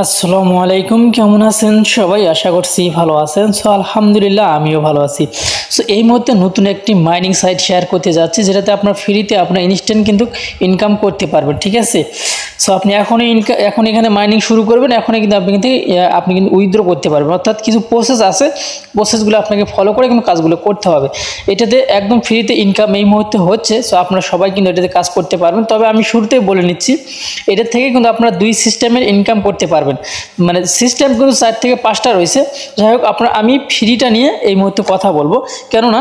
আসসালামু আলাইকুম, কেমন আছেন সবাই? আশা করছি ভালো আছেন। আলহামদুলিল্লাহ আমিও ভালো আছি। এই মুহূর্তে নতুন একটি মাইনিং সাইট শেয়ার করতে যাচ্ছি, যেটাতে আপনার ফ্রিতে আপনার ইনস্ট্যান্ট কিন্তু ইনকাম করতে পারবেন। ঠিক আছে, আপনি এখন এখানে মাইনিং শুরু করবেন, এখনই কিন্তু আপনি কিন্তু উইথড্র করতে পারবেন। অর্থাৎ কিছু প্রসেস আছে, প্রসেসগুলো আপনাকে ফলো করে কিন্তু কাজগুলো করতে হবে। এটাতে একদম ফ্রিতে ইনকাম এই মুহূর্তে হচ্ছে। আপনারা সবাই কিন্তু এটাতে কাজ করতে পারবেন। তবে আমি শুরুতেই বলে নিচ্ছি, এটার থেকে কিন্তু আপনারা দুই সিস্টেমের ইনকাম করতে পারবেন। মানে সিস্টেম কিন্তু 4 থেকে 5টা রয়েছে। যাই হোক, আমি ফ্রিটা নিয়ে এই মুহূর্তে কথা বলবো, কেননা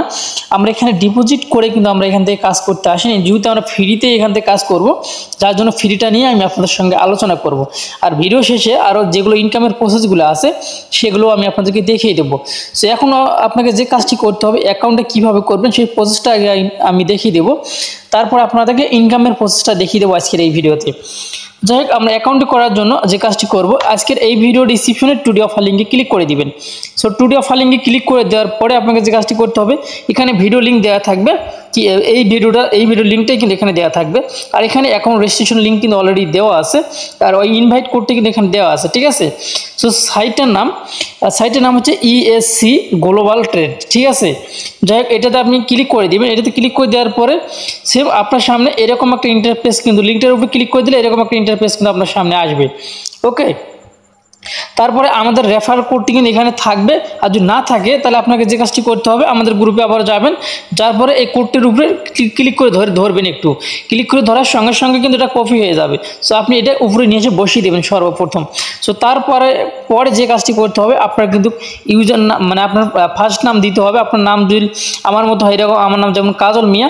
আমরা এখানে ডিপোজিট করে কিন্তু আমরা এখান থেকে কাজ করতে আসিনি। যেহেতু আমরা ফ্রিতে এখান থেকে কাজ করব, যার জন্য ফ্রিটা নিয়ে আমি আপনাদের সঙ্গে আলোচনা করব। আর ভিডিও শেষে আরও যেগুলো ইনকামের প্রসেসগুলো আছে সেগুলো আমি আপনাদেরকে দেখিয়ে দেবো। এখন আপনাকে যে কাজটি করতে হবে, অ্যাকাউন্টে কীভাবে করবেন সেই প্রসেসটা আগে আমি দেখিয়ে দেবো। তারপর আপনাদেরকে ইনকামের প্রসেসটা দেখিয়ে দেবো আজকের এই ভিডিওতে। যাই হোক, আমরা অ্যাকাউন্ট করার জন্য যে কাজটি করব, আজকের এই ভিডিও ডিসক্রিপশনে টুডে অফার লিঙ্কে ক্লিক করে দিবেন। টুডে অফার লিঙ্কে ক্লিক করে দেওয়ার পরে আপনাকে যে কাজটি করতে হবে, এখানে ভিডিও লিঙ্ক দেওয়া থাকবে। কি এই ভিডিও লিঙ্কটাই কিন্তু এখানে দেওয়া থাকবে। আর এখানে অ্যাকাউন্ট রেজিস্ট্রেশন লিঙ্ক কিন্তু অলরেডি দেওয়া আছে, আর ওই ইনভাইট কোডটি কিন্তু এখানে দেওয়া আছে। ঠিক আছে, সাইটের নাম হচ্ছে ইএসসি গ্লোবাল ট্রেড। ঠিক আছে, যাই হোক, এটাতে আপনি ক্লিক করে দিবেন। এটাতে ক্লিক করে দেওয়ার পরে সেম আপনার সামনে এরকম একটা ইন্টারফেস, কিন্তু লিঙ্কটার উপরে ক্লিক করে দিলে এরকম একটা ইন্টারফেস কিন্তু আপনার সামনে আসবে। ওকে, তারপরে আমাদের রেফার কোডটি কিন্তু এখানে থাকবে। আর যদি না থাকে তাহলে আপনাকে যে কাজটি করতে হবে, আমাদের গ্রুপে আবার যাবেন, যার পরে এই কোডটির উপরে ক্লিক করে ধরবেন। একটু ক্লিক করে ধরার সঙ্গে সঙ্গে কিন্তু এটা কপি হয়ে যাবে। আপনি এটা উপরে নিয়ে এসে বসিয়ে দেবেন সর্বপ্রথম। তারপরে যে কাজটি করতে হবে, আপনার কিন্তু ইউজার নাম, মানে আপনার ফার্স্ট নাম দিতে হবে। আপনার নাম যদি আমার মতো হয় এরকম, আমার নাম যেমন কাজল মিয়া,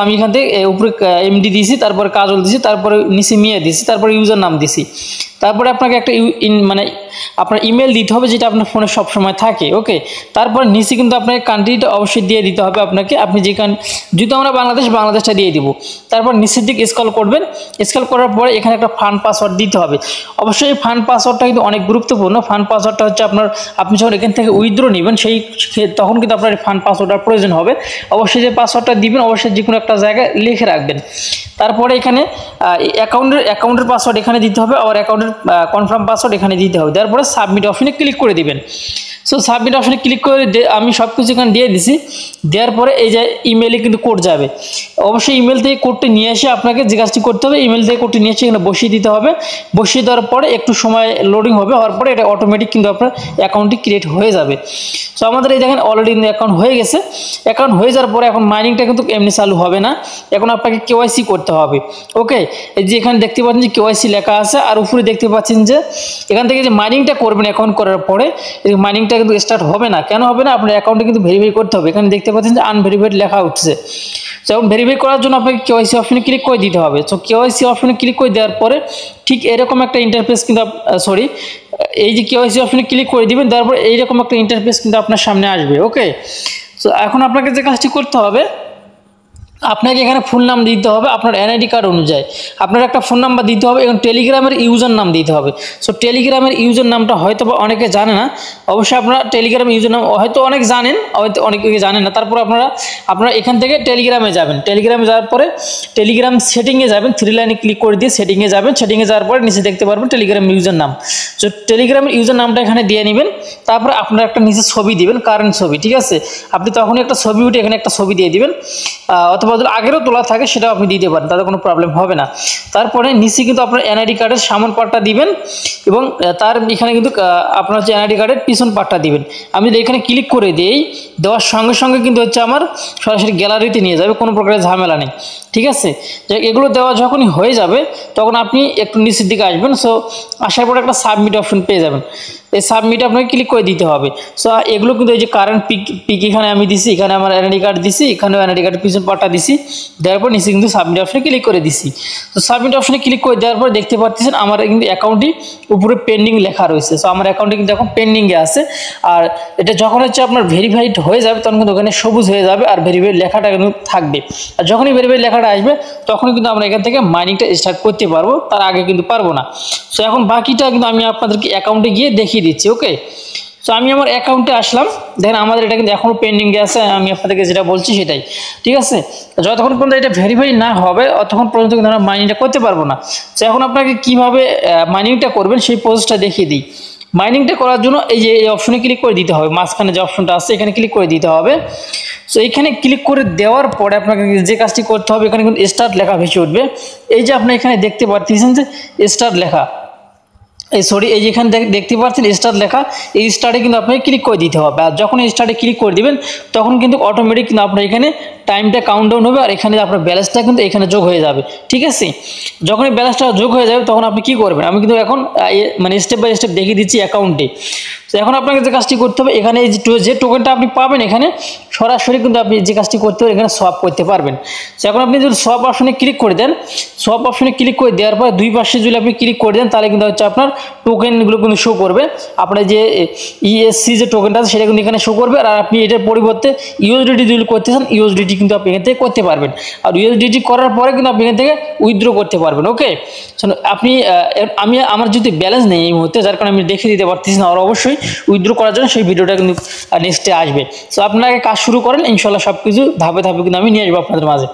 আমি এখান থেকে উপরে এমডি দিয়েছি, তারপরে কাজল দিয়েছি, তারপরে নিচে মিয়া দিয়েছি, তারপরে ইউজার নাম দিয়েছি। তারপরে আপনাকে একটা আপনার ইমেল দিতে হবে, যেটা আপনার ফোনে সবসময় থাকে। ওকে, তারপর নিচে কিন্তু আপনাকে কান্ট্রিটা অবশ্যই দিয়ে দিতে হবে আপনাকে। আপনি যেহেতু আমরা বাংলাদেশটা দিয়ে দিব। তারপর নিচের দিকে স্ক্রল করবেন। স্ক্রল করার পরে এখানে একটা ফান্ড পাসওয়ার্ড দিতে হবে। অবশ্যই ফান্ড পাসওয়ার্ডটা কিন্তু অনেক গুরুত্বপূর্ণ। ফান্ড পাসওয়ার্ডটা হচ্ছে আপনি যখন এখান থেকে উইথড্র নেবেন তখন কিন্তু আপনার ফান্ড পাসওয়ার্ডটার প্রয়োজন হবে। অবশ্যই যে পাসওয়ার্ডটা দিবেন অবশ্যই যে কোনো একটা জায়গায় লিখে রাখবেন। তারপরে এখানে অ্যাকাউন্টের পাসওয়ার্ড এখানে দিতে হবে, আর অ্যাকাউন্টের কনফার্ম পাসওয়ার্ড এখানে দিতে হবে। তারপরে সাবমিট অপশনে ক্লিক করে দিবেন। সাবমিট অপশনে ক্লিক করে আমি সব কিছু এখানে দিয়ে দিছি। দেওয়ার পরে এই যে ইমেলে কিন্তু কোড যাবে। অবশ্যই ইমেল থেকে কোডটি নিয়ে এসে আপনাকে যে কাজটি করতে হবে, ইমেল থেকে কোডটি নিয়ে এসে এখানে বসিয়ে দিতে হবে। বসিয়ে দেওয়ার পরে একটু সময় লোডিং হবে, হওয়ার পরে এটা অটোমেটিক কিন্তু আপনার অ্যাকাউন্টটি ক্রিয়েট হয়ে যাবে। আমাদের এই দেখেন অলরেডি অ্যাকাউন্ট হয়ে গেছে। অ্যাকাউন্ট হয়ে যাওয়ার পরে এখন মাইনিংটা কিন্তু এমনি চালু হবে না, এখন আপনাকে কেওয়াইসি করতে হবে। ওকে, এই যে এখানে দেখতে পাচ্ছেন যে কেওয়াইসি লেখা আছে, আর উপরে দেখতে পাচ্ছেন যে এখান থেকে যে মাইনিংটা করবেন অ্যাকাউন্ট করার পরে, এই মাইনিংটা কিন্তু স্টার্ট হবে না। কেন হবে না? আপনার অ্যাকাউন্টে কিন্তু ভেরিফাই করতে হবে। এখানে দেখতে পাচ্ছেন যে আনভেরিফাইড লেখা উঠছে। এবং ভেরিফাই করার জন্য আপনাকে কেওয়াইসি অপশনে ক্লিক করে দিতে হবে। কেওয়াইসি অপশনে ক্লিক করে দেওয়ার পরে ঠিক এরকম একটা ইন্টারফেস কিন্তু এই যে কেওয়াইসি অপশনে ক্লিক করে দিবেন, তারপর এইরকম একটা ইন্টারফেস কিন্তু আপনার সামনে আসবে। ওকে, এখন আপনাকে যে কাজটি করতে হবে, আপনাকে এখানে ফোন নাম দিতে হবে আপনার এনআইডি কার্ড অনুযায়ী। আপনার একটা ফোন নাম্বার দিতে হবে এবং টেলিগ্রামের ইউজার নাম দিতে হবে। টেলিগ্রামের ইউজার নামটা হয়তো অনেকে জানে না। অবশ্যই আপনারা টেলিগ্রামের ইউজার নাম হয়তো অনেক জানেন, হয়তো অনেকে জানেন না। তারপর আপনারা এখান থেকে টেলিগ্রামে যাবেন। টেলিগ্রামে যাওয়ার পরে টেলিগ্রাম সেটিংয়ে যাবেন, 3 লাইনে ক্লিক করে দিয়ে সেটিংয়ে যাবেন। সেটিংয়ে যাওয়ার পরে নিচে দেখতে পারবেন টেলিগ্রামের ইউজার নাম। টেলিগ্রামের ইউজার নামটা এখানে দিয়ে নেবেন। তারপরে আপনারা একটা নিচে ছবি দিবেন, কারেন্ট ছবি। ঠিক আছে, আপনি তখনই একটা ছবি উঠে এখানে একটা ছবি দিয়ে দিবেন, অথবা আগেরও তোলা থাকে সেটাও আপনি দিতে পারেন, তাতে কোনো প্রবলেম হবে না। তারপরে নিচে কিন্তু আপনার এনআইডি কার্ডের সামন পার্টটা দিবেন, এবং তার এখানে কিন্তু আপনার হচ্ছে এনআইডি কার্ডের পিছন পার্টটা দিবেন। আমি যদি এখানে ক্লিক করে দিই, দেওয়ার সঙ্গে সঙ্গে কিন্তু হচ্ছে আমার সরাসরি গ্যালারিতে নিয়ে যাবে, কোনো প্রকারের ঝামেলা নেই। ঠিক আছে, এগুলো দেওয়া যখনই হয়ে যাবে তখন আপনি একটু নিচের দিকে আসবেন। আসার পরে একটা সাবমিট অপশন পেয়ে যাবেন। এই সাবমিটে আপনাকে ক্লিক করে দিতে হবে। এগুলো কিন্তু এই যে কারেন্ট পিক এখানে আমি দিছি, এখানে আমার এনআইডি কার্ড দিছি, এখানেও এনআইডি কার্ডের পিছন পার্টটা দিছি। দেওয়ার পর নিচে কিন্তু সাবমিট অপশনে ক্লিক করে দিছি। সাবমিট অপশনে ক্লিক করে দেওয়ার পর দেখতে পাচ্ছেন আমার কিন্তু অ্যাকাউন্টটি উপরে পেন্ডিং লেখা রয়েছে। আমার অ্যাকাউন্টটি কিন্তু এখন পেন্ডিংয়ে আছে। আর এটা যখন হচ্ছে আপনার ভেরিফাইড হয়ে যাবে তখন কিন্তু ওখানে সবুজ হয়ে যাবে, আর ভেরিফাইড লেখাটা কিন্তু থাকবে। আর যখনই ভেরিফাইড লেখাটা আসবে তখনই কিন্তু আমরা এখান থেকে মাইনিংটা স্টার্ট করতে পারবো, তার আগে কিন্তু পারবো না। এখন বাকিটা কিন্তু আমি আপনাদেরকে অ্যাকাউন্টে গিয়ে দেখিয়ে দিচ্ছি। ওকে, সো আমি আমার অ্যাকাউন্টে আসলাম, দেখেন আমাদের এটা কিন্তু এখনও পেন্ডিংয়ে আছে, আমি আপনাদেরকে যেটা বলছি সেটাই, ঠিক আছে। যতক্ষণ পর্যন্ত এটা ভেরিফাই না হবে ততক্ষণ পর্যন্ত কিন্তু আমরা মাইনিংটা করতে পারবো না। তো এখন আপনাকে কীভাবে মাইনিংটা করবেন সেই প্রসেসটা দেখিয়ে দিই। মাইনিংটা করার জন্য এই যে এই অপশনে ক্লিক করে দিতে হবে, মাঝখানে যে অপশনটা আছে এখানে ক্লিক করে দিতে হবে। সো এইখানে ক্লিক করে দেওয়ার পরে আপনাকে যে কাজটি করতে হবে, এখানে কিন্তু স্টার্ট লেখা ভেসে উঠবে। এই যে আপনি এখানে দেখতে পাচ্ছেন যে স্টার্ট লেখা, এই যেখানে দেখতে পাচ্ছেন স্টার্ট লেখা, এই স্টার্টে কিন্তু আপনাকে ক্লিক করে দিতে হবে। আর যখন এই স্টার্টে ক্লিক করে দিবেন তখন কিন্তু অটোমেটিক কিন্তু আপনার এখানে টাইমটা কাউন্টডাউন হবে, আর এখানে আপনার ব্যালেন্সটা কিন্তু এখানে যোগ হয়ে যাবে, ঠিক আছে। যখন এই ব্যালেন্সটা যোগ হয়ে যাবে তখন আপনি কি করবেন, আমি কিন্তু এখন মানে স্টেপ বাই স্টেপ দেখিয়ে দিচ্ছি অ্যাকাউন্টে। তো এখন আপনাকে যে কাজটি করতে হবে, এখানে যে টোকেনটা আপনি পাবেন এখানে সরাসরি কিন্তু আপনি যে কাজটি করতে হবে এখানে সোয়াপ করতে পারবেন। তো এখন আপনি যদি সোয়াপ অপশনে ক্লিক করে দেন, সোয়াপ অপশনে ক্লিক করে দেওয়ার পর দুই পাশে যদি আপনি ক্লিক করে দেন তাহলে কিন্তু হচ্ছে আপনার টোকেনগুলো কিন্তু শো করবে। আপনার যে ইএসসি যে টোকেনটা আছে সেটা কিন্তু এখানে শো করবে। আর আপনি এটার পরিবর্তে ইউএসডিটি যদি করতে চান ইউএসডিটি কিন্তু আপনি এখান থেকে করতে পারবেন। আর ইউএসডিটি করার পরে কিন্তু আপনি এখান থেকে উইথড্র করতে পারবেন। ওকে, আপনি আমার যদি ব্যালেন্স নেই এই মুহূর্তে, যার কারণে আমি দেখে দিতে পারতেছি না, আর অবশ্যই উইথড্র করার জন্য সেই ভিডিওটা কিন্তু নেক্সটে আসবে। সো আপনাকে কাজ শুরু করেন, ইনশাল্লাহ সব কিছু ধাপে ধাপে কিন্তু আমি নিয়ে আসবো আপনাদের মাঝে।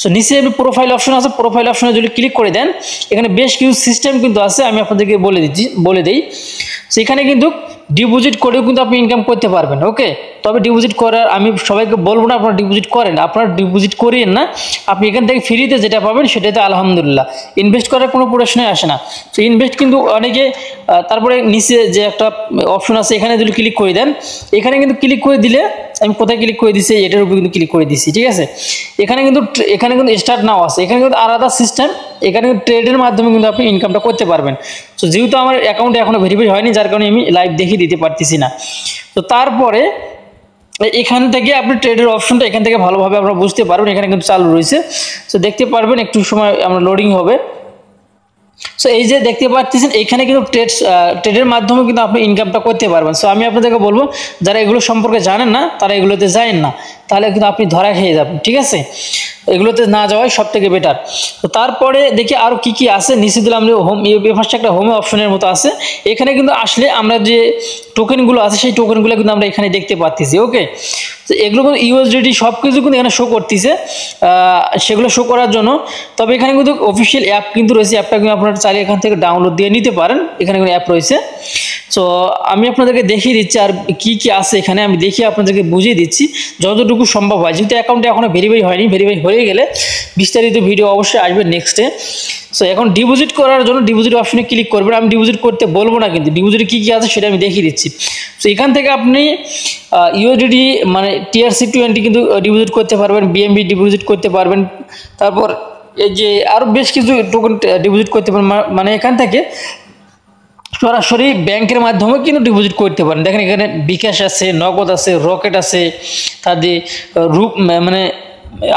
সো নিচে প্রোফাইল অপশন আছে, প্রোফাইল অপশনে যদি ক্লিক করে দেন এখানে বেশ কিছু সিস্টেম কিন্তু আছে, আমি আপনাদেরকে বলে দিই। সেখানে কিন্তু ডিপোজিট করেও কিন্তু আপনি ইনকাম করতে পারবেন। ওকে, তবে ডিপোজিট করার আমি সবাইকে বলবো না আপনারা ডিপোজিট করেন, আপনারা ডিপোজিট করিয়েন না। আপনি এখান থেকে ফ্রিতে যেটা পাবেন সেটাতে আলহামদুলিল্লাহ, ইনভেস্ট করার কোনো প্রশ্নই আসে না। তো ইনভেস্ট কিন্তু অনেকে তারপরে নিচে যে একটা অপশন আছে এখানে যদি ক্লিক করে দেন, এখানে কিন্তু ক্লিক করে দিলে আমি কোথায় ক্লিক করে দিচ্ছি এটার উপর কিন্তু ক্লিক করে দিচ্ছি, ঠিক আছে। এখানে কিন্তু স্টার্ট নাও আছে, এখানে কিন্তু আলাদা সিস্টেম, এখানে কিন্তু ট্রেডের মাধ্যমে কিন্তু আপনি ইনকামটা করতে পারবেন। তো যেহেতু আমার অ্যাকাউন্টে এখনো ভেরিফাই হয়নি যার কারণে আমি লাইভ দেখিয়ে দিতে পারতেছি না। তো তারপরে এখান থেকে আপনি ট্রেডের অপশনটা এখান থেকে ভালোভাবে আপনারা বুঝতে পারবেন, এখানে কিন্তু চালু রয়েছে। তো দেখতে পারবেন একটু সময় আমরা লোডিং হবে। সো এই যে দেখতে পাচ্ছেন এখানে কিন্তু ট্রেডের মাধ্যমে কিন্তু আপনি ইনকামটা করতে পারবেন। সো আমি আপনাদেরকে বলবো যারা এগুলো সম্পর্কে জানেন না তারা এগুলোতে যায়েন না, তাহলে কিন্তু আপনি ধরা খেয়ে যাবেন, ঠিক আছে। এগুলোতে না যাওয়াই সব থেকে বেটার। তো তারপরে দেখি আরও কী কী আছে, নিচে দিলাম যে হোম, এই পাশে একটা হোমে অপশনের মতো আছে। এখানে কিন্তু আসলে আমরা যে টোকেনগুলো আছে সেই টোকেনগুলো কিন্তু আমরা এখানে দেখতে পাচ্ছি। ওকে, তো এগুলো কিন্তু ইউএসডিটি সব কিছু কিন্তু এখানে শো করতেছে, সেগুলো শো করার জন্য। তবে এখানে কিন্তু অফিসিয়াল অ্যাপ কিন্তু রয়েছে, অ্যাপটা কিন্তু আপনারা চাইলে এখান থেকে ডাউনলোড দিয়ে নিতে পারেন, এখানে কিন্তু অ্যাপ রয়েছে। সো আমি আপনাদেরকে দেখিয়ে দিচ্ছি আর কি কি আছে এখানে, আমি দেখিয়ে আপনাদেরকে বুঝিয়ে দিচ্ছি যতটুকু সম্ভব হয়, যেহেতু অ্যাকাউন্টে এখনও ভেরিফাই হয়নি। ভেরিফাই হয়ে গেলে বিস্তারিত ভিডিও অবশ্যই আসবে নেক্সটে। সো এখন ডিপোজিট করার জন্য ডিপোজিট অপশনে ক্লিক করবেন। আমি ডিপোজিট করতে বলবো না, কিন্তু ডিপোজিটে কী কী আছে সেটা আমি দেখিয়ে দিচ্ছি। সো এখান থেকে আপনি ইউএসডিটি মানে TRC20 কিন্তু ডিপোজিট করতে পারবেন, BNB ডিপোজিট করতে পারবেন, তারপর এই যে আরও বেশ কিছু টোকেন ডিপোজিট করতে পারবেন। মানে এখান থেকে সরাসরি ব্যাংকের মাধ্যমে কিন্তু ডিপোজিট করতে পারেন। দেখেন এখানে বিকাশ আছে, নগদ আছে, রকেট আছে, তাদের মানে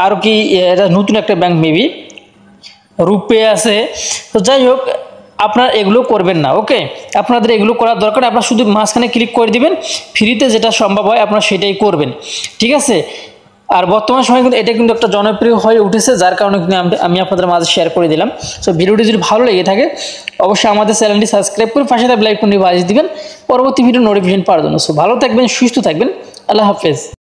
আরও কি এটা নতুন একটা ব্যাংক মেবি রুপে আছে। তো যাই হোক আপনারা এগুলো করবেন না। ওকে, আপনাদের এগুলো করার দরকার, আপনারা শুধু মাঝখানে ক্লিক করে দিবেন, ফ্রিতে যেটা সম্ভব হয় আপনারা সেটাই করবেন, ঠিক আছে। আর বর্তমান সময় কিন্তু এটা কিন্তু একটা জনপ্রিয় হয়ে উঠেছে, যার কারণে কিন্তু আমি আপনাদের মাঝে শেয়ার করে দিলাম। সো ভিডিওটি যদি ভালো লেগে থাকে অবশ্যই আমাদের চ্যানেলটি সাবস্ক্রাইব করে পাশে থাকা বেল আইকনটি বাজিয়ে দিবেন পরবর্তী ভিডিও নোটিফিকেশন পাওয়ার জন্য। সো ভালো থাকবেন, সুস্থ থাকবেন, আল্লাহ হাফেজ।